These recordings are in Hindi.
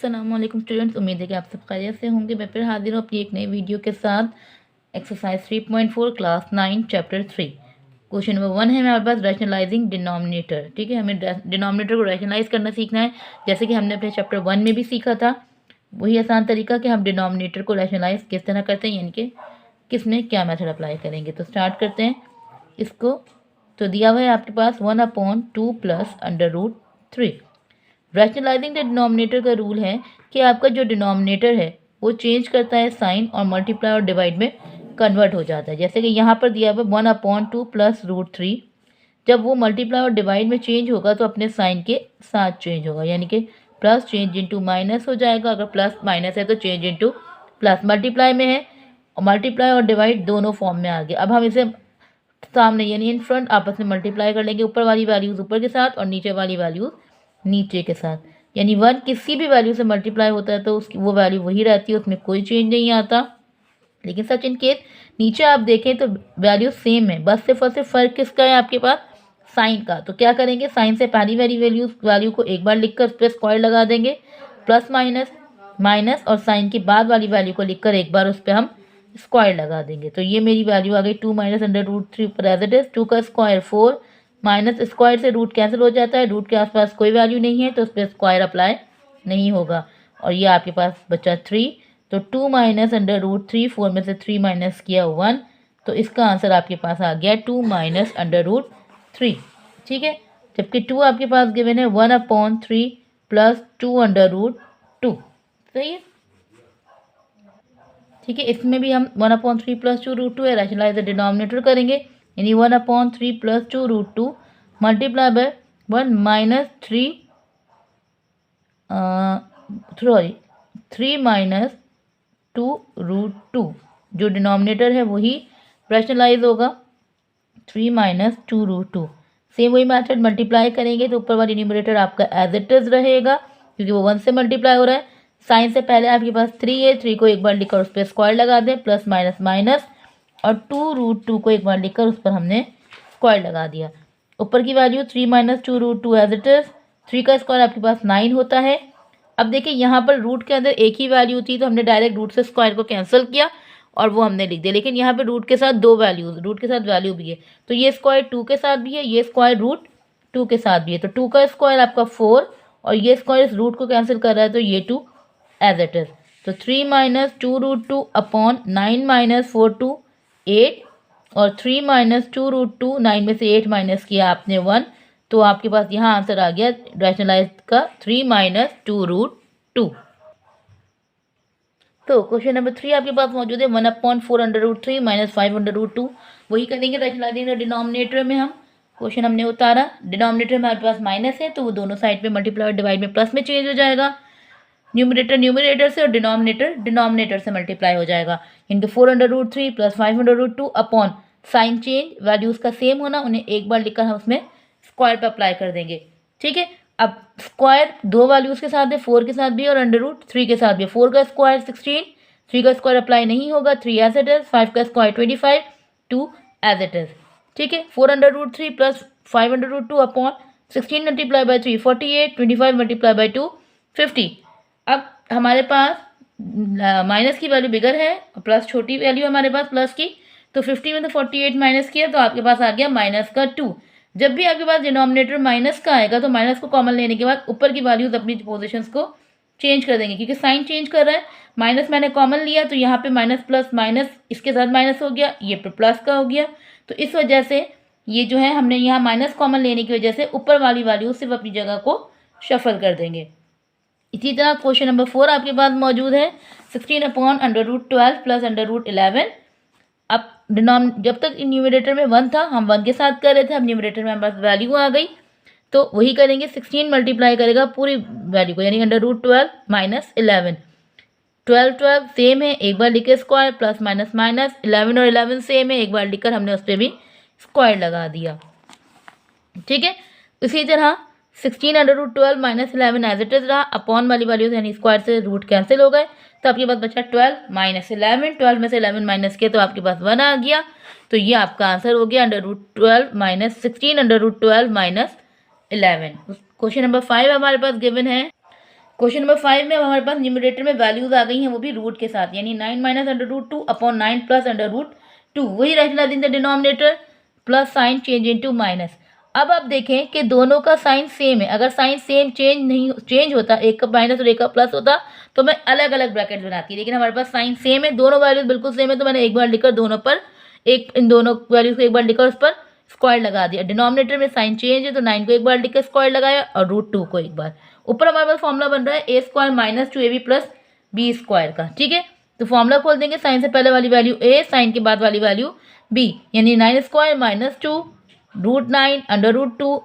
अस्सलाम वालेकुम स्टूडेंट्स, उम्मीद है कि आप सब खैरियत से होंगे। मैं फिर हाजिर हूँ अपनी एक नई वीडियो के साथ। Exercise 3.4 class 9 chapter 3 question number 1 है हमारे पास रैशनलाइजिंग डिनोमिनेटर। ठीक है, हमें डिनोमिनेटर को रैशनलाइज करना सीखना है, जैसे कि हमने अपने चैप्टर 1 में भी सीखा था। वही आसान तरीका कि हम डिनोमिनेटर को रैशनलाइज किस तरह करते हैं, यानी कि किस में क्या मेथड अप्लाई करेंगे। तो स्टार्ट करते हैं इसको। तो दिया हुआ है आपके पास 1/2 प्लस √3। रैशनलाइजिंग द डिनोमिनेटर का रूल है कि आपका जो डिनोमिनेटर है वो चेंज करता है साइन, और मल्टीप्लाई और डिवाइड में कन्वर्ट हो जाता है। जैसे कि यहाँ पर दिया हुआ 1/2 प्लस √3, जब वो मल्टीप्लाई और डिवाइड में चेंज होगा तो अपने साइन के साथ चेंज होगा, यानी कि प्लस चेंज इनटू माइनस हो जाएगा। अगर प्लस माइनस है तो चेंज इनटू प्लस। मल्टीप्लाई में है, और मल्टीप्लाई और डिवाइड दोनों फॉर्म में आ गया। अब हम इसे सामने यानी इन फ्रंट आपस में मल्टीप्लाई कर लेंगे, ऊपर वाली वैल्यूज़ ऊपर के साथ और नीचे वाली वैल्यूज़ नीचे के साथ। यानी 1 किसी भी वैल्यू से मल्टीप्लाई होता है तो उसकी वो वैल्यू वही रहती है, उसमें कोई चेंज नहीं आता। लेकिन सच इन केस नीचे आप देखें तो वैल्यू सेम है, बस सिर्फ और सिर्फ फ़र्क किसका है आपके पास, साइन का। तो क्या करेंगे, साइन से पहली वाली वैल्यू को एक बार लिखकर उस पर स्क्वायर लगा देंगे, प्लस माइनस माइनस, और साइन की बाद वाली वैल्यू को लिखकर एक बार उस पर हम स्क्वायर लगा देंगे। तो ये मेरी वैल्यू आ गई 2 माइनस √3 पर एज इट इज़। 2 का स्क्वायर 4, माइनस स्क्वायर से रूट कैंसिल हो जाता है, रूट के आसपास कोई वैल्यू नहीं है तो उस पर स्क्वायर अप्लाई नहीं होगा, और ये आपके पास बचा 3। तो 2 माइनस √3, 4 में से 3 माइनस किया 1, तो इसका आंसर आपके पास आ गया 2 माइनस √3। ठीक है, जबकि 2 आपके पास गिवन है 1/3 प्लस 2/2। सही है, ठीक है। इसमें भी हम 1/3 प्लस 2√2 है, रैशनलाइज द डिनोमिनेटर करेंगे, यानी 1/3 plus 2√2 multiply by 1 minus 3 minus 2√2। जो डिनोमिनेटर है वही रैशनलाइज होगा, 3 माइनस 2√2। सेम वही मेथड, मल्टीप्लाई करेंगे तो ऊपर वाली न्यूमरेटर आपका एज इट इज रहेगा, क्योंकि वो 1 से मल्टीप्लाई हो रहा है। साइन से पहले आपके पास 3 है, 3 को एक बार लिखकर उस पर स्क्वायर लगा दें, प्लस माइनस माइनस, और 2√2 को एक बार लिखकर उस पर हमने स्क्वायर लगा दिया। ऊपर की value 3 minus 2√2 as it is. 3 का स्क्वायर आपके पास 9 होता है। अब देखिए यहाँ पर रूट के अंदर एक ही वैल्यू थी तो हमने डायरेक्ट रूट से स्क्वायर को कैंसिल किया और वो हमने लिख दिया। लेकिन यहाँ पे रूट के साथ दो वैल्यूज, रूट के साथ वैल्यू भी है, तो ये स्क्वायर 2 के साथ भी है, ये स्क्वायर √2 के साथ भी है। तो 2 का स्क्वायर आपका 4, और ये स्क्वायर इस रूट को कैंसिल कर रहा है तो ये 2 एज इट इज। तो 3 माइनस 2√2 अपॉन 9 माइनस 4 2 8, और 3 माइनस 2√2, 9 में से 8 माइनस किया आपने 1, तो आपके पास यहाँ आंसर आ गया रैशनलाइज का 3 माइनस 2√2। तो क्वेश्चन नंबर 3 आपके पास मौजूद है 1/4 √3 माइनस 5 √2। वही करेंगे रैशनलाइजिंग डिनोमिनेटर में हम। क्वेश्चन हमने उतारा, डिनोमिनेटर में हमारे पास माइनस है तो वो दोनों साइड पे मल्टीप्लाई और डिवाइड में प्लस में चेंज हो जाएगा। न्यूमरेटर न्यूमरेटर से और डिनोमिनेटर डिनोमिनेटर से मल्टीप्लाई हो जाएगा। इनके 4 √3 plus 5 √2 upon sine change, values का सेम होना, उन्हें एक बार लिखकर हम उसमें स्क्वायर पर अप्लाई कर देंगे। ठीक है, अब स्क्वायर दो वैल्यूज़ के साथ है, 4 के साथ भी और √3 के साथ भी। 4 का स्क्वायर 16, 3 का स्क्वायर अप्लाई नहीं होगा, 3 एज इट इज। 5 का स्क्वायर 25, 2 एज इट इज। ठीक है, 4 √3 plus 5 √2 upon 16 multiply by 3 48, 25 multiply by 2 50। अब हमारे पास माइनस की वैल्यू बिगर है, प्लस छोटी वैल्यू हमारे पास प्लस की, तो 50 में तो 48 माइनस किया तो आपके पास आ गया माइनस का 2। जब भी आपके पास डिनोमिनेटर माइनस का आएगा तो माइनस को कॉमन लेने के बाद ऊपर की वैल्यूज अपनी पोजीशंस को चेंज कर देंगे, क्योंकि साइन चेंज कर रहा है। माइनस मैंने कॉमन लिया तो यहाँ पे माइनस प्लस माइनस इसके साथ माइनस हो गया, ये प्लस का हो गया। तो इस वजह से ये जो है हमने यहाँ माइनस कॉमन लेने की वजह से ऊपर वाली वैल्यू सिर्फ अपनी जगह को शफल कर देंगे। इसी तरह क्वेश्चन नंबर 4 आपके पास मौजूद है 16/√12 प्लस √11। अब जब तक न्यूमरेटर में 1 था हम 1 के साथ कर रहे थे, अब न्यूमरेटर में हमारे पास वैल्यू आ गई तो वही करेंगे, 16 मल्टीप्लाई करेगा पूरी वैल्यू को, यानी √12 माइनस 11। 12 सेम है, एक बार लिखे स्क्वायर, प्लस माइनस माइनस, 11 और 11 सेम है, एक बार लिखकर हमने उस पर भी स्क्वायर लगा दिया। ठीक है, इसी तरह 16/√12 माइनस 11 एज इट इज रहा, अपॉन वाली वैल्यूज यानी स्क्वायर से रूट कैंसिल हो गए, तो आपके पास बचा 12 माइनस 11। 12 में से 11 माइनस किया तो आपके पास 1 आ गया। तो ये आपका आंसर हो गया √12 माइनस 16 √12 माइनस 11। क्वेश्चन नंबर 5 हमारे पास गिवन है क्वेश्चन नंबर 5 में हमारे पास न्यूमरेटर में वैल्यूज आ गई हैं, वो भी रूट के साथ, यानी 9 minus under root 2 upon 9 plus under root 2, वही rationalise in the denominator plus sign change into minus. अब आप देखें कि दोनों का साइन सेम है, अगर साइन सेम चेंज होता, एक का माइनस और एक का प्लस होता तो मैं अलग अलग ब्रैकेट बनाती, लेकिन हमारे पास साइन सेम है, दोनों वैल्यूज बिल्कुल सेम है, तो मैंने एक बार लिखकर दोनों पर इन दोनों वैल्यूज को एक बार लिखकर उस पर स्क्वायर लगा दिया। डिनोमिनेटर में साइन चेंज है तो 9 को एक बार लिखकर स्क्वायर लगाया और रूट 2 को एक बार। ऊपर हमारे पास फॉर्मूला बन रहा है A square minus 2ab plus B square का, ठीक है। तो फॉर्मूला खोल देंगे, साइन से पहले वाली वैल्यू ए, साइन के बाद वाली वैल्यू बी, यानी 9 square minus 2 root 9 under root 2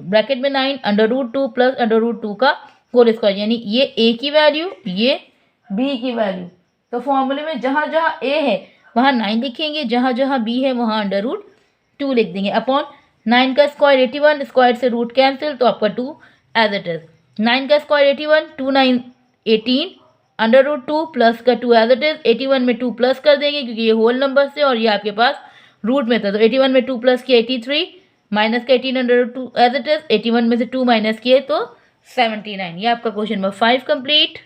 bracket में 9 under root 2 plus under root 2 का होल स्क्वायर, यानी ये ए की वैल्यू, ये बी की वैल्यू। तो फॉर्मूले में जहाँ जहाँ ए है वहाँ 9 लिखेंगे, जहाँ जहाँ बी है वहाँ अंडर रूट 2 लिख देंगे, अपॉन 9 का स्क्वायर 81, स्क्वायर से रूट कैंसिल तो आपका 2 एज इट इज। 9 का स्क्वायर 81, 2 9 18 अंडर रूट 2 प्लस का 2 एज इट इज। 81 में 2 प्लस कर देंगे क्योंकि ये होल नंबर से और ये आपके पास रूट में था, तो 81 में 2 प्लस किया 83, माइनस का 18 under root 2 as it is. 81 में से 2 माइनस किए तो 79। ये आपका क्वेश्चन नंबर 5 कंप्लीट।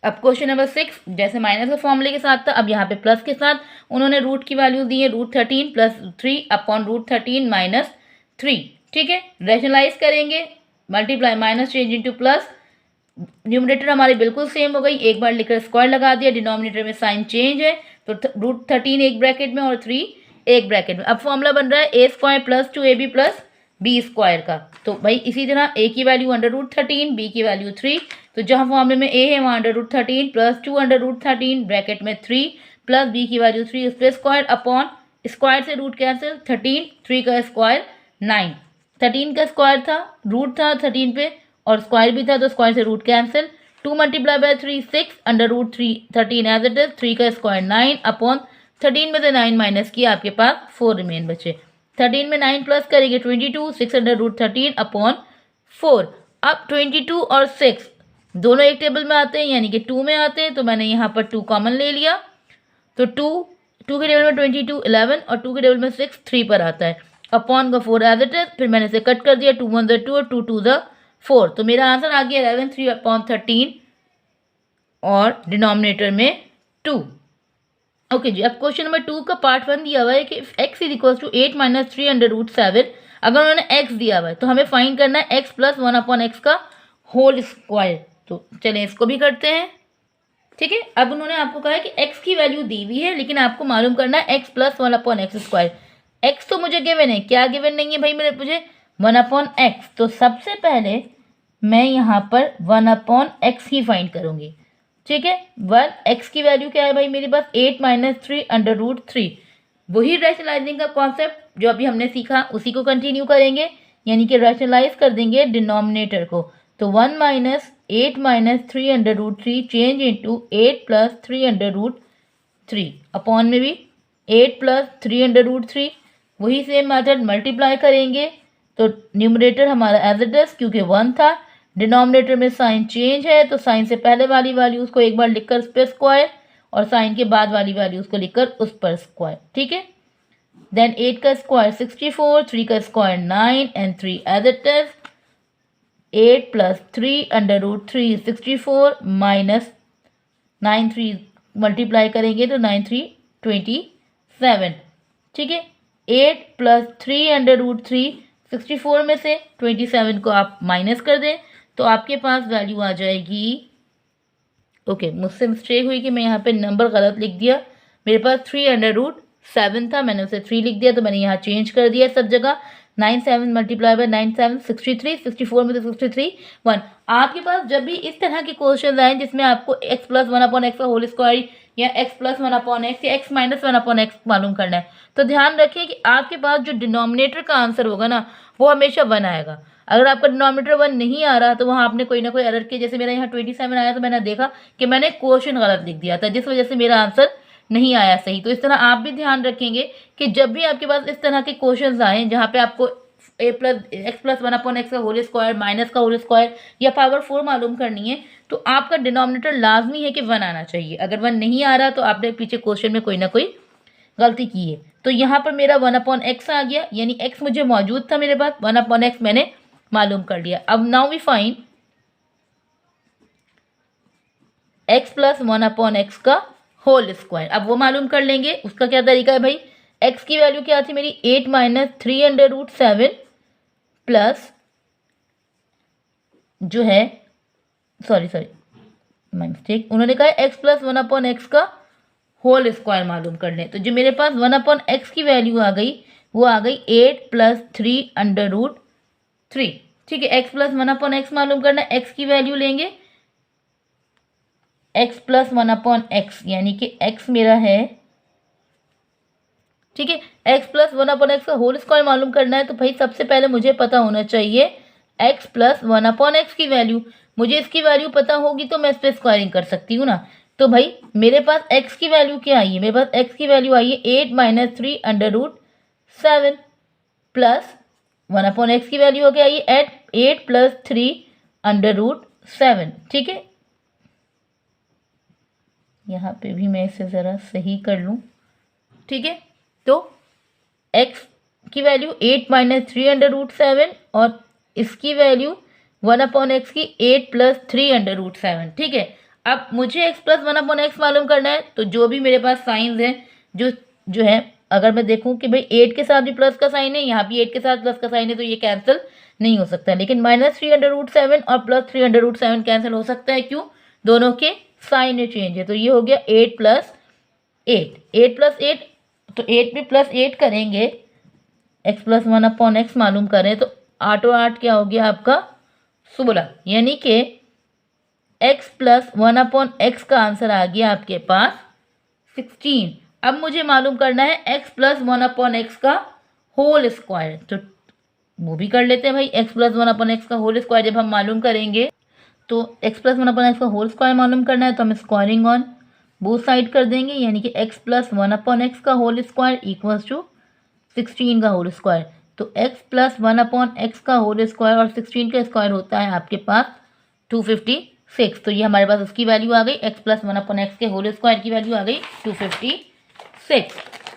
अब क्वेश्चन नंबर 6 जैसे माइनस के फॉर्मूले के साथ था, अब यहाँ पे प्लस के साथ उन्होंने रूट की वैल्यू दी है, root 13 plus 3 upon root 13 minus 3, ठीक है। रैशनलाइज करेंगे, multiply minus change into plus, numerator हमारी बिल्कुल सेम हो गई, एक बार लिखकर स्क्वायर लगा दिया, डिनोमिनेटर में साइन चेंज है तो रूट 13 एक ब्रैकेट में और 3 एक ब्रैकेट में। अब फॉर्मूला बन रहा है A square plus 2ab plus B square का, तो भाई इसी तरह ए की वैल्यू अंडर रूट 13, बी की वैल्यू 3, तो जहाँ फॉर्मूले में ए है वहाँ under root 13 plus 2 under root 13 bracket में 3 प्लस बी की वैल्यू 3, उस पर स्क्वायर अपॉन स्क्वायर से रूट कैंसिल, 13 3 का स्क्वायर 9, 13 का स्क्वायर था, रूट था 13 पे और स्क्वायर भी था तो स्क्वायर से root cancel, 2 multiply by 3 6 under root 13 as it is, 3 का स्क्वायर 9 अपॉन 13 में से 9 माइनस किया, आपके पास 4 रिमेन बचे। 13 में 9 प्लस करेंगे 22, 6 अंडर रूट 13 अपॉन 4। अब 22 और 6 दोनों एक टेबल में आते हैं यानी कि 2 में आते हैं, तो मैंने यहाँ पर 2 कॉमन ले लिया, तो 2 के टेबल में 22 11 और 2 के टेबल में 6 3 पर आता है, अपॉन का 4 एज इट इज, फिर मैंने इसे कट कर दिया, 2 1 द 2 और 2 2 द 4, तो मेरा आंसर आ गया 11 3 अपॉन 13 और डिनोमिनेटर में 2। ओके जी, अब क्वेश्चन नंबर 2 का पार्ट 1 दिया हुआ है कि x is equal to 8 minus 3 under root 7, अगर उन्होंने x दिया हुआ है तो हमें फाइंड करना है x प्लस 1 अपॉन एक्स का होल स्क्वायर, तो चलें इसको भी करते हैं, ठीक है। अब उन्होंने आपको कहा है कि x की वैल्यू दी हुई है लेकिन आपको मालूम करना है x plus 1 upon x square. x तो मुझे गिवन है, क्या गिवन नहीं है भाई मुझे 1 अपॉन एक्स, तो सबसे पहले मैं यहाँ पर 1 अपॉन एक्स ही फाइंड करूँगी, ठीक है। 1 x की वैल्यू क्या है भाई मेरे पास 8 माइनस 3 अंडर रूट 3, वही रैशनलाइजिंग का कॉन्सेप्ट जो अभी हमने सीखा उसी को कंटिन्यू करेंगे, यानी कि रैशनलाइज कर देंगे डिनोमिनेटर को, तो 1 minus 8 minus 3 under root 3 change into 8 plus 3 under root 3 upon में भी 8 प्लस 3 अंडर रूट 3, वही सेम मेथड मल्टीप्लाई करेंगे, तो न्यूमरेटर हमारा एज इट इज क्योंकि 1 था, डिनोमिनेटर में साइन चेंज है तो साइन से पहले वाली वैल्यू उसको एक बार लिखकर उस पर स्क्वायर और साइन के बाद वाली वैल्यू उसको लिखकर उस पर स्क्वायर, ठीक है। देन 8 का स्क्वायर 64, 3 का square 9 and 3 as it is, 8 plus 3 under root 3 64 minus 9 3 multiply करेंगे तो 9 3 27, ठीक है। 8 प्लस 3 अंडर रूट 3 64 में से 27 को आप माइनस कर दें तो आपके पास वैल्यू आ जाएगी, ओके मुझसे मिस्टेक हुई कि मैं यहाँ पे नंबर गलत लिख दिया, मेरे पास 3 अंडर रूट 7 था, मैंने उसे 3 लिख दिया, तो मैंने यहाँ चेंज कर दिया सब जगह, 9 7 मल्टीप्लाई बाय 9 7 63, 64 में से 63 1। आपके पास जब भी इस तरह के क्वेश्चन आए जिसमें आपको x प्लस 1 अपॉन एक्स का होल स्क्वायर या x प्लस 1 अपॉन एक्स या x माइनस 1 अपॉन एक्स मालूम करना है, तो ध्यान रखिए कि आपके पास जो डिनोमिनेटर का आंसर होगा ना वो हमेशा 1 आएगा। अगर आपका डिनोमिनेटर 1 नहीं आ रहा तो वहाँ आपने कोई ना कोई एरर किया, जैसे मेरा यहाँ 27 आया तो मैंने देखा कि मैंने क्वेश्चन गलत लिख दिया था जिस वजह से मेरा आंसर नहीं आया सही। तो इस तरह आप भी ध्यान रखेंगे कि जब भी आपके पास इस तरह के क्वेश्चंस आए जहाँ पे आपको एक्स प्लस 1 अपॉन एक्स का होल स्क्वायर माइनस का होल स्क्वायर या पावर 4 मालूम करनी है, तो आपका डिनोमिनेटर लाजमी है कि 1 आना चाहिए। अगर 1 नहीं आ रहा तो आपने पीछे क्वेश्चन में कोई ना कोई गलती की है। तो यहाँ पर मेरा 1 अपॉन एक्स आ गया, यानी एक्स मुझे मौजूद था मेरे पास, 1 अपॉन एक्स मैंने मालूम कर लिया। अब now we find x plus 1/x का होल स्क्वायर। अब वो मालूम कर लेंगे, उसका क्या तरीका है भाई। एक्स की वैल्यू क्या थी मेरी 8 माइनस 3/7 प्लस जो है सॉरी माई मिस्टेक, उन्होंने कहा एक्स प्लस 1/x का होल स्क्वायर मालूम कर लें। तो जो मेरे पास 1/x की वैल्यू आ गई वो आ गई 8 प्लस 3/3। ठीक है, एक्स प्लस 1/x मालूम करना है, एक्स की वैल्यू लेंगे x प्लस 1/x, यानी कि x मेरा है, ठीक है, x प्लस 1/x का होल स्क्वायर मालूम करना है। तो भाई सबसे पहले मुझे पता होना चाहिए x प्लस 1/x की वैल्यू। मुझे इसकी वैल्यू पता होगी तो मैं इस पर स्क्वायरिंग कर सकती हूँ ना। तो भाई मेरे पास x की वैल्यू क्या आई है, मेरे पास x की वैल्यू आई है 8 माइनस 3/7 प्लस 1/x की वैल्यू हो गया आई है 8 प्लस 3/7। ठीक है, यहाँ पे भी मैं इसे ज़रा सही कर लूँ। ठीक है, तो x की वैल्यू 8 माइनस 3/7 और इसकी वैल्यू 1/x की 8 प्लस 3/7। ठीक है, अब मुझे x प्लस 1/x मालूम करना है। तो जो भी मेरे पास साइंस है जो है, अगर मैं देखूं कि भाई 8 के साथ भी प्लस का साइन है, यहाँ भी 8 के साथ प्लस का साइन है, तो ये कैंसिल नहीं हो सकता। लेकिन माइनस 3/7 और प्लस 3/7 कैंसिल हो सकता है, क्यों, दोनों के साइन में चेंज है। तो ये हो गया 8 प्लस 8 प्लस 8, तो 8 भी प्लस 8 करेंगे, x प्लस 1/x मालूम करें तो 8 और 8 क्या हो गया आपका 16, यानी कि x प्लस 1/x का आंसर आ गया आपके पास 16। अब मुझे मालूम करना है x प्लस 1/x का होल स्क्वायर। तो वो भी कर लेते हैं भाई, x प्लस 1/x का होल स्क्वायर जब हम मालूम करेंगे तो x प्लस 1/x का होल स्क्वायर मालूम करना है, तो हम स्क्वायरिंग ऑन बोथ साइड कर देंगे, यानी कि x प्लस 1/x का होल स्क्वायर इक्वल्स टू 16 का होल स्क्वायर। तो x प्लस 1/x का होल स्क्वायर और 16 का स्क्वायर होता है आपके पास 256। तो ये हमारे पास उसकी वैल्यू आ गई, x प्लस 1/x के होल स्क्वायर की वैल्यू आ गई 256।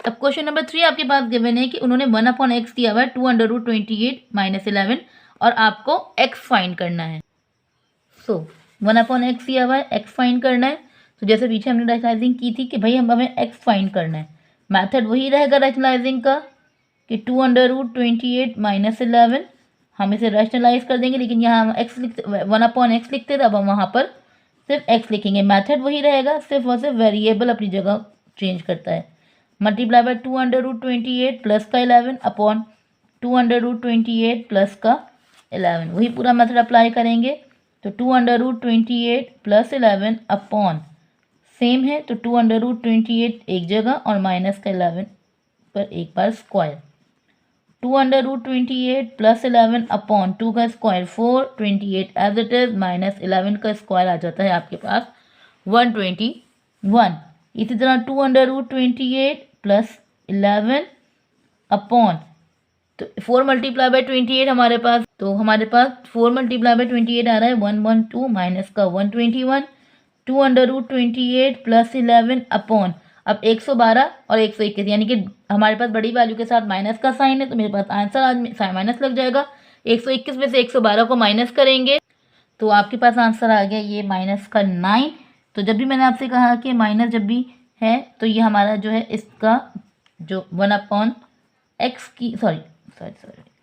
अब क्वेश्चन नंबर 3 आपके पास गिवन है कि उन्होंने 1/x दिया हुआ है 2/28 माइनस 11 और आपको x फाइंड करना है। सो 1/x दिया हुआ है, x फाइंड करना है। तो जैसे पीछे हमने रैशनलाइजिंग की थी कि भाई हमें x फाइंड करना है, मेथड वही रहेगा रैशनलाइजिंग का कि 2/28 माइनस 11, हम इसे रैशनलाइज कर देंगे। लेकिन यहाँ हम x लिखते 1/x लिखते थे, अब हम वहाँ पर सिर्फ x लिखेंगे। मेथड वही रहेगा, सिर्फ और सिर्फ वेरिएबल अपनी जगह चेंज करता है। मल्टीप्लाई बाय 2/28 प्लस का 11 अपॉन 2/28 प्लस का 11, वही पूरा मेथड अप्लाई करेंगे। तो 2/28 प्लस 11 अपॉन सेम है, तो 2/28 एक जगह और माइनस का 11 पर एक बार स्क्वायर। 2/28 प्लस 11 अपॉन 2 का square 4, 28 as it is, minus 11 का स्क्वायर आ जाता है आपके पास 121। इसी तरह 2/28 प्लस 11 अपॉन, तो 4 मल्टीप्लाई बाय 28 हमारे पास, तो हमारे पास 4 मल्टीप्लाई बाय 28 आ रहा है 112 माइनस का 121। 2/28 प्लस 11 अपॉन, अब 112 और 121, यानी कि हमारे पास बड़ी वैल्यू के साथ माइनस का साइन है, तो मेरे पास आंसर आज माइनस लग जाएगा। 121 में से 112 को माइनस करेंगे तो आपके पास आंसर आ गया ये माइनस का 9। तो जब भी मैंने आपसे कहा कि माइनस जब भी है तो ये हमारा जो है इसका जो 1/x की सॉरी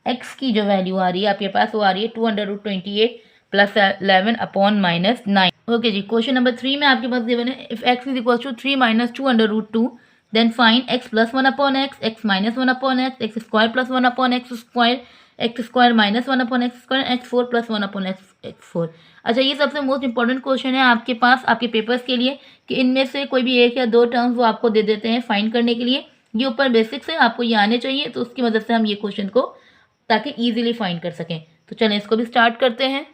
x की जो वैल्यू आ रही है आपके पास वो आ रही है 2/28 प्लस 11 अपॉन माइनस 9। ओके जी, क्वेश्चन नंबर 3 में आपके पास गिवन है if x is equal to 3 minus 2/2 then find x plus 1/x, x minus 1/x, x square plus 1/x square, x square minus 1/x square, x4 plus 1/x x4। अच्छा, ये सबसे मोस्ट इंपॉर्टेंट क्वेश्चन है आपके पास आपके पेपर्स के लिए कि इनमें से कोई भी एक या दो टर्म्स वो आपको दे देते हैं फाइंड करने के लिए। ये ऊपर बेसिक्स है, आपको ये आने चाहिए, तो उसकी मदद से हम ये क्वेश्चन को ताकि ईजिली फाइंड कर सकें। तो चलें इसको भी स्टार्ट करते हैं।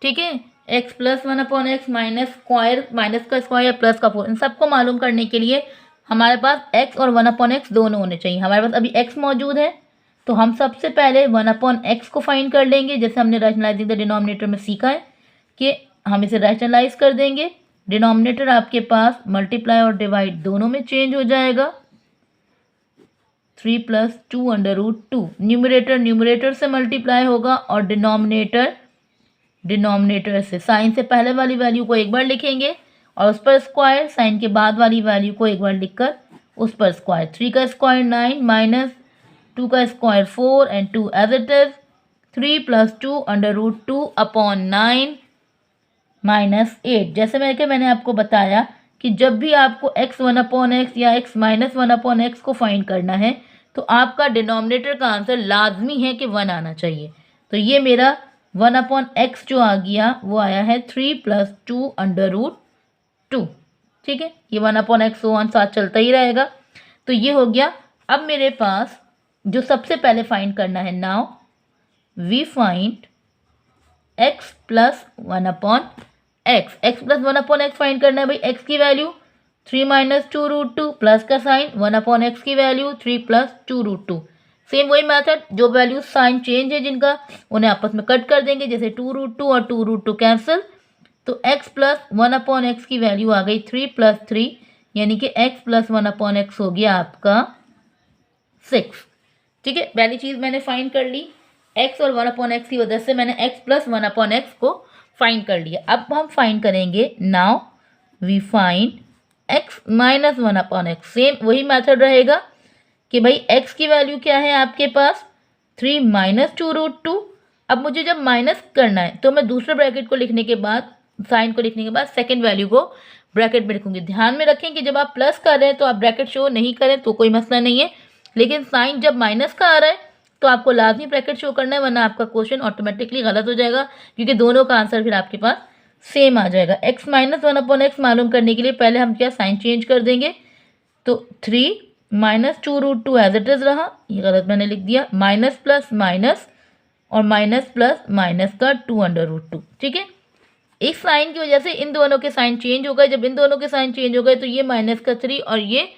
ठीक है, x plus 1/x minus square, minus का स्क्वायर प्लस का 4, इन सबको मालूम करने के लिए हमारे पास x और 1/x दोनों होने चाहिए। हमारे पास अभी x मौजूद है तो हम सबसे पहले 1/x को फाइंड कर लेंगे, जैसे हमने रैशनलाइजिंग द डिनोमिनेटर में सीखा है कि हम इसे रैशनलाइज कर देंगे। डिनोमिनेटर आपके पास मल्टीप्लाई और डिवाइड दोनों में चेंज हो जाएगा। 3 प्लस 2/2, न्यूमरेटर से मल्टीप्लाई होगा और डिनोमिनेटर से, साइन से पहले वाली वैल्यू को एक बार लिखेंगे और उस पर स्क्वायर, साइन के बाद वाली वैल्यू को एक बार लिखकर उस पर स्क्वायर। 3 का स्क्वायर 9 माइनस 2 का square 4 and 2 as it is 3 plus 2 under root 2 upon 9 minus 8। जैसे मैंने आपको बताया कि जब भी आपको x 1 अपॉन एक्स या x माइनस 1 अपॉन एक्स को फाइंड करना है तो आपका डिनोमिनेटर का आंसर लाजमी है कि 1 आना चाहिए। तो ये मेरा 1 अपॉन एक्स जो आ गया वो आया है 3 प्लस 2 अंडर रूट 2। ठीक है, ये 1 अपॉन एक्स साथ चलता ही रहेगा। तो ये हो गया। अब मेरे पास जो सबसे पहले फाइंड करना है, now we find x plus 1 upon x. X plus 1 upon x find करना है भाई। x की वैल्यू 3 माइनस 2 रूट 2 प्लस का साइन 1 अपॉन एक्स की वैल्यू 3 प्लस 2 रूट 2। सेम वही मेथड, जो वैल्यू साइन चेंज है जिनका उन्हें आपस में कट कर देंगे, जैसे 2 रूट 2 और 2 रूट 2 कैंसिल। तो x प्लस 1 अपॉन एक्स की वैल्यू आ गई 3 प्लस 3, यानी कि x प्लस 1 अपॉन एक्स हो गया आपका 6। ठीक है, पहली चीज़ मैंने फाइंड कर ली, x और 1 अपॉन एक्स की वजह से मैंने x प्लस 1 अपॉन एक्स को फाइंड कर लिया। अब हम फाइंड करेंगे, now we find x minus 1 upon x. Same वही मेथड रहेगा कि भाई x की वैल्यू क्या है आपके पास 3 माइनस 2 रूट 2। अब मुझे जब माइनस करना है तो मैं दूसरे ब्रैकेट को लिखने के बाद, साइन को लिखने के बाद सेकंड वैल्यू को ब्रैकेट में लिखूंगी। ध्यान में रखें कि जब आप प्लस कर रहे हैं तो आप ब्रैकेट शो नहीं करें तो कोई मसला नहीं है, लेकिन साइन जब माइनस का आ रहा है तो आपको लाजमी ब्रैकेट शो करना है, वरना आपका क्वेश्चन ऑटोमेटिकली गलत हो जाएगा, क्योंकि दोनों का आंसर फिर आपके पास सेम आ जाएगा। x माइनस 1 अपॉन एक्स मालूम करने के लिए पहले हम क्या साइन चेंज कर देंगे। तो 3 minus 2 root 2 as it is रहा, ये गलत मैंने लिख दिया, माइनस प्लस माइनस और माइनस प्लस माइनस का 2 अंडर रूट 2। ठीक है, इस साइन की वजह से इन दोनों के साइन चेंज हो गए। जब इन दोनों के साइन चेंज हो गए तो ये माइनस का 3 और ये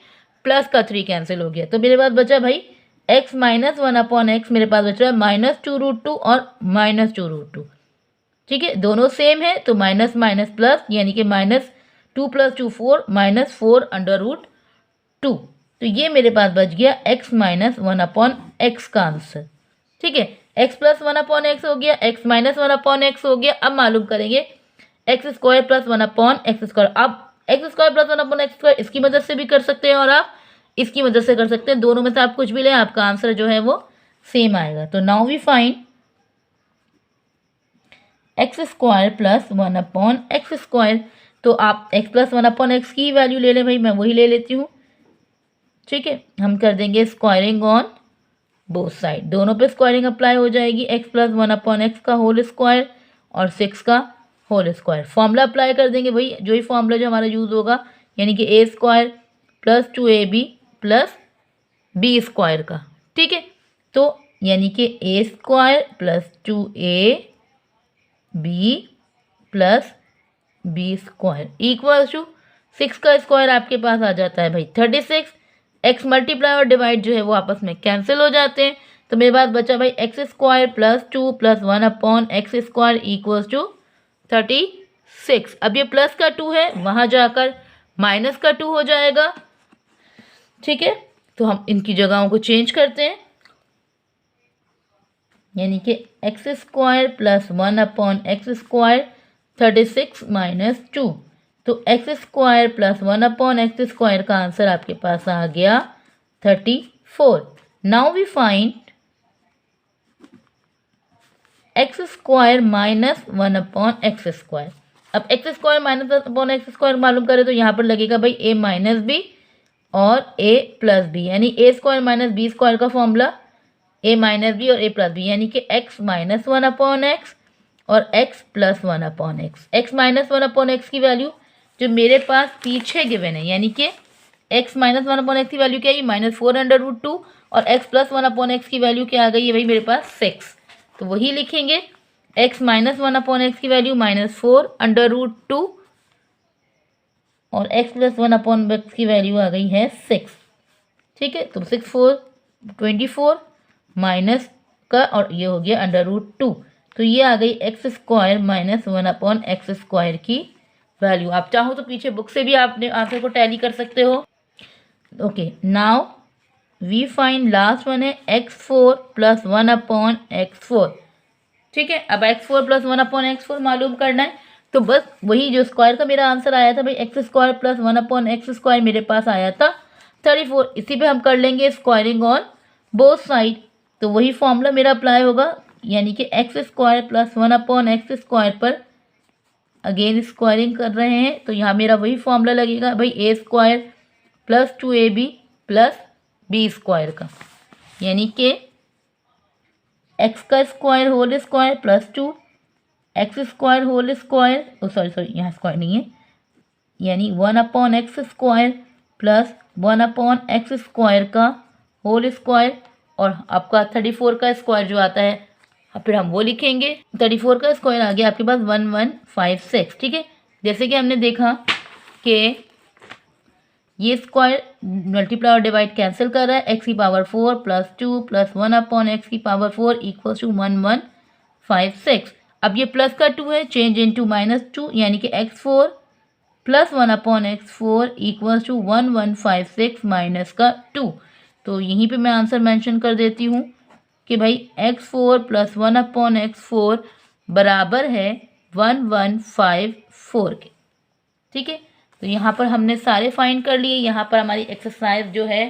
प्लस का 3 कैंसिल हो गया। तो मेरे पास बचा भाई x माइनस 1 अपॉन एक्स, मेरे पास बच रहा है माइनस 2 रूट 2 और माइनस 2 रूट 2। ठीक है, दोनों सेम है तो माइनस माइनस प्लस, यानी कि minus 2 plus 2 4 minus 4 under root 2। तो ये मेरे पास बच गया x माइनस 1 अपॉन एक्स का आंसर। ठीक है, x प्लस 1 अपॉन एक्स हो गया, x माइनस 1 अपॉन एक्स हो गया। अब मालूम करेंगे x square plus 1 upon x square. अब x square plus 1 upon x square इसकी मदद से भी कर सकते हैं और आप इसकी मदद से कर सकते हैं, दोनों में से आप कुछ भी लें, आपका आंसर जो है वो सेम आएगा। तो now we find x square plus 1 upon x square. तो आप x प्लस 1 अपॉन एक्स की वैल्यू ले लें भाई, मैं वही ले लेती हूँ। ठीक है, हम कर देंगे स्क्वायरिंग ऑन बोथ साइड, दोनों पे स्क्वायरिंग अप्लाई हो जाएगी। x प्लस 1 अपॉन एक्स का होल स्क्वायर और 6 का होल स्क्वायर। फॉर्मूला अप्लाई कर देंगे भाई, जो ही फॉर्मूला जो हमारा यूज़ होगा, यानी कि a square plus 2ab plus B square का। ठीक है, तो यानी कि a square plus 2ab plus B square equal to 6 का स्क्वायर आपके पास आ जाता है भाई 36। x मल्टीप्लाई और डिवाइड जो है वो आपस में कैंसिल हो जाते हैं। तो मेरे पास बचा भाई x square plus 2 plus 1 upon x square equals to 36। अब ये प्लस का 2 है, वहाँ जाकर माइनस का 2 हो जाएगा। ठीक है, तो हम इनकी जगहों को चेंज करते हैं, यानी कि x square plus 1 upon x square 36 minus 2। तो x square plus 1 upon x square का आंसर आपके पास आ गया 34। Now we find x square minus 1 upon x square. अब x square minus 1 upon x square मालूम करें तो यहाँ पर लगेगा भाई a माइनस बी और a प्लस बी, यानी a square minus B square का फॉर्मूला a माइनस बी और a प्लस बी, यानी कि x माइनस 1 अपॉन एक्स और x plus 1 upon x. x minus 1 upon x की वैल्यू जो मेरे पास पीछे गिवन है, यानी कि x माइनस 1 अपॉन एक्स की वैल्यू क्या है, माइनस 4 अंडर रूट 2, और x प्लस 1 अपॉन एक्स की वैल्यू क्या आ गई है भाई मेरे पास 6। तो वही लिखेंगे, x माइनस 1 अपॉन एक्स की वैल्यू माइनस 4 अंडर रूट 2 और x प्लस 1 अपॉन एक्स की वैल्यू आ गई है 6। ठीक है, तो 6 4 24 माइनस का और ये हो गया अंडर रूट 2। तो ये आ गई x square minus 1 upon x square की वैल्यू। आप चाहो तो पीछे बुक से भी आपने आंसर को टैली कर सकते हो। Okay, now we find last one है x4 प्लस 1 अपॉन x4। ठीक है, अब x4 प्लस 1 अपॉन x4 मालूम करना है तो बस वही जो स्क्वायर का मेरा आंसर आया था भाई, x square plus 1/x square मेरे पास आया था 34। इसी पे हम कर लेंगे स्क्वायरिंग ऑन बोथ साइड, तो वही फॉर्मूला मेरा अप्लाई होगा, यानी कि x square plus 1/x square पर अगेन स्क्वायरिंग कर रहे हैं, तो यहाँ मेरा वही फॉर्मूला लगेगा भाई, A square plus 2ab plus B square का, यानी कि एक्स का square whole square plus 2 x square whole square, sorry यहाँ स्क्वायर नहीं है, यानी 1/x square plus 1/x square का होल स्क्वायर, और आपका 34 का स्क्वायर जो आता है फिर हम वो लिखेंगे। 34 का स्क्वायर आ गया आपके पास 1156, ठीक है। जैसे कि हमने देखा कि ये स्क्वायर मल्टीप्लाई और डिवाइड कैंसिल कर रहा है, एक्स की पावर 4 प्लस 2 प्लस 1/x की पावर 4 इक्वल्स टू 1156। अब ये प्लस का 2 है, चेंज इनटू -2, यानी कि x4 plus 1/x4 equals to 1156 minus का 2। तो यहीं पे मैं आंसर मेंशन कर देती हूँ कि भाई x4 प्लस 1/x4 बराबर है 1154 के, ठीक है। तो यहाँ पर हमने सारे फाइंड कर लिए। यहाँ पर हमारी एक्सरसाइज जो है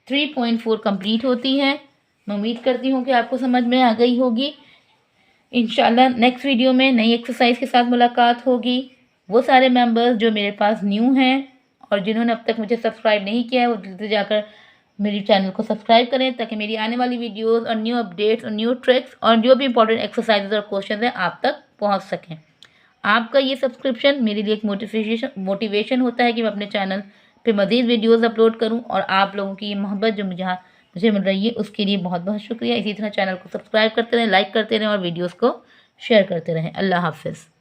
3.4 कंप्लीट होती है। मैं उम्मीद करती हूँ कि आपको समझ में आ गई होगी। इंशाल्लाह नेक्स्ट वीडियो में नई एक्सरसाइज के साथ मुलाकात होगी। वो सारे मेंबर्स जो मेरे पास न्यू हैं और जिन्होंने अब तक मुझे सब्सक्राइब नहीं किया है, वो जल्दी जाकर मेरे चैनल को सब्सक्राइब करें, ताकि मेरी आने वाली वीडियोस और न्यू अपडेट्स और न्यू ट्रिक्स और जो भी इंपॉर्टेंट एक्सरसाइजेज और क्वेश्चन हैं आप तक पहुंच सकें। आपका ये सब्सक्रिप्शन मेरे लिए एक मोटिवेशन होता है कि मैं अपने चैनल पे मज़ीद वीडियोस अपलोड करूं, और आप लोगों की ये मोहब्बत जो मुझे मिल रही है उसके लिए बहुत बहुत शुक्रिया। इसी तरह चैनल को सब्सक्राइब करते रहें, लाइक करते रहें और वीडियोस को शेयर करते रहें। अल्लाह हाफ़िज़।